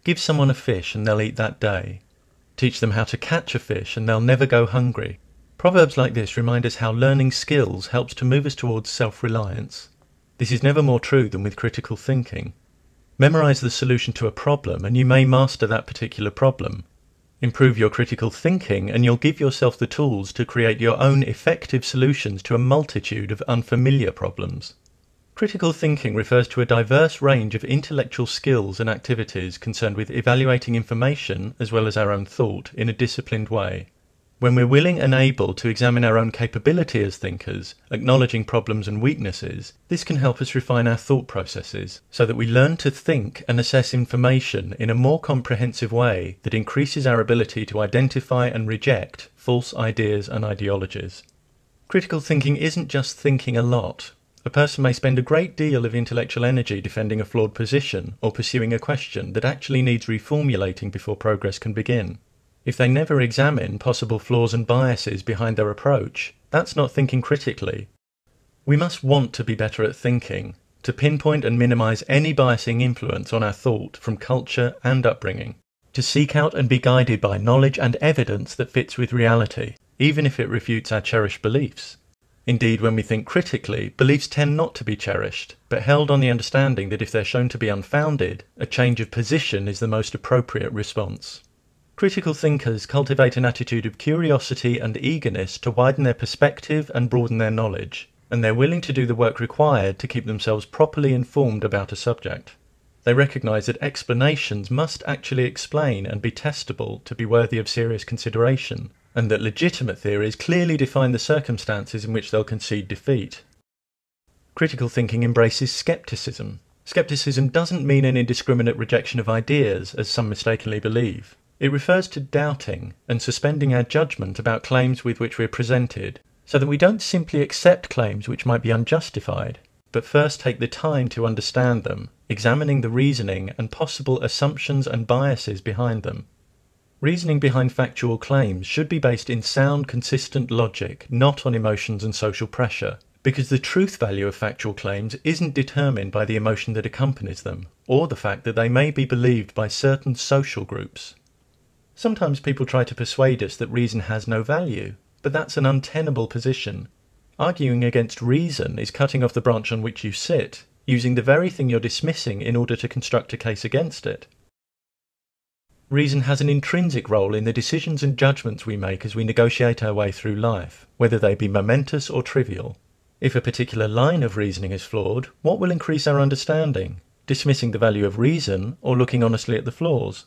Give someone a fish and they'll eat that day. Teach them how to catch a fish and they'll never go hungry. Proverbs like this remind us how learning skills helps to move us towards self-reliance. This is never more true than with critical thinking. Memorize the solution to a problem and you may master that particular problem. Improve your critical thinking and you'll give yourself the tools to create your own effective solutions to a multitude of unfamiliar problems. Critical thinking refers to a diverse range of intellectual skills and activities concerned with evaluating information as well as our own thought in a disciplined way. When we're willing and able to examine our own capability as thinkers, acknowledging problems and weaknesses, this can help us refine our thought processes so that we learn to think and assess information in a more comprehensive way that increases our ability to identify and reject false ideas and ideologies. Critical thinking isn't just thinking a lot. A person may spend a great deal of intellectual energy defending a flawed position or pursuing a question that actually needs reformulating before progress can begin. If they never examine possible flaws and biases behind their approach, that's not thinking critically. We must want to be better at thinking, to pinpoint and minimize any biasing influence on our thought from culture and upbringing, to seek out and be guided by knowledge and evidence that fits with reality, even if it refutes our cherished beliefs. Indeed, when we think critically, beliefs tend not to be cherished, but held on the understanding that if they're shown to be unfounded, a change of position is the most appropriate response. Critical thinkers cultivate an attitude of curiosity and eagerness to widen their perspective and broaden their knowledge, and they're willing to do the work required to keep themselves properly informed about a subject. They recognize that explanations must actually explain and be testable to be worthy of serious consideration, and that legitimate theories clearly define the circumstances in which they'll concede defeat. Critical thinking embraces skepticism. Skepticism doesn't mean an indiscriminate rejection of ideas, as some mistakenly believe. It refers to doubting and suspending our judgment about claims with which we're presented, so that we don't simply accept claims which might be unjustified, but first take the time to understand them, examining the reasoning and possible assumptions and biases behind them. Reasoning behind factual claims should be based in sound, consistent logic, not on emotions and social pressure, because the truth value of factual claims isn't determined by the emotion that accompanies them, or the fact that they may be believed by certain social groups. Sometimes people try to persuade us that reason has no value, but that's an untenable position. Arguing against reason is cutting off the branch on which you sit, using the very thing you're dismissing in order to construct a case against it. Reason has an intrinsic role in the decisions and judgments we make as we negotiate our way through life, whether they be momentous or trivial. If a particular line of reasoning is flawed, what will increase our understanding? Dismissing the value of reason or looking honestly at the flaws?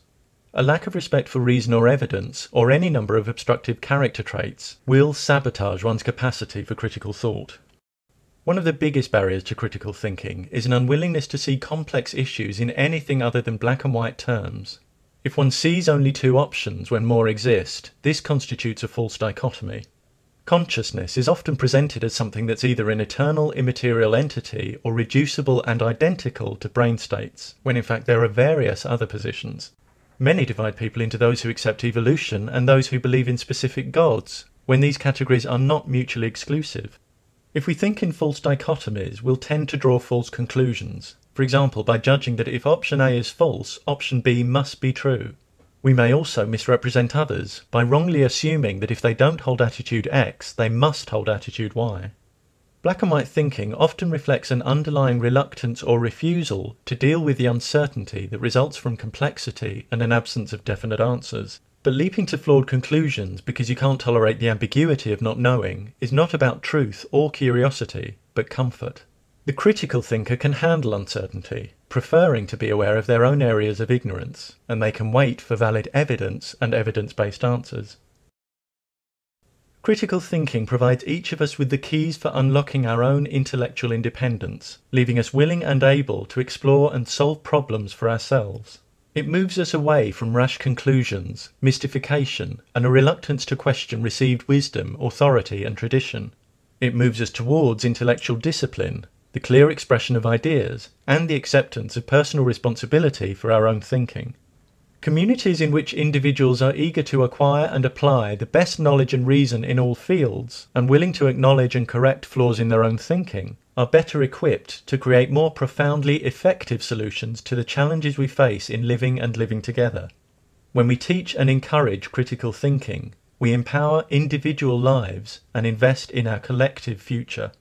A lack of respect for reason or evidence, or any number of obstructive character traits, will sabotage one's capacity for critical thought. One of the biggest barriers to critical thinking is an unwillingness to see complex issues in anything other than black and white terms. If one sees only two options when more exist, this constitutes a false dichotomy. Consciousness is often presented as something that's either an eternal immaterial entity or reducible and identical to brain states, when in fact there are various other positions. Many divide people into those who accept evolution and those who believe in specific gods, when these categories are not mutually exclusive. If we think in false dichotomies, we'll tend to draw false conclusions, for example by judging that if option A is false, option B must be true. We may also misrepresent others by wrongly assuming that if they don't hold attitude X, they must hold attitude Y. Black and white thinking often reflects an underlying reluctance or refusal to deal with the uncertainty that results from complexity and an absence of definite answers. But leaping to flawed conclusions because you can't tolerate the ambiguity of not knowing is not about truth or curiosity, but comfort. The critical thinker can handle uncertainty, preferring to be aware of their own areas of ignorance, and they can wait for valid evidence and evidence-based answers. Critical thinking provides each of us with the keys for unlocking our own intellectual independence, leaving us willing and able to explore and solve problems for ourselves. It moves us away from rash conclusions, mystification, and a reluctance to question received wisdom, authority, and tradition. It moves us towards intellectual discipline, the clear expression of ideas, and the acceptance of personal responsibility for our own thinking. Communities in which individuals are eager to acquire and apply the best knowledge and reason in all fields, and willing to acknowledge and correct flaws in their own thinking, are better equipped to create more profoundly effective solutions to the challenges we face in living and living together. When we teach and encourage critical thinking, we empower individual lives and invest in our collective future.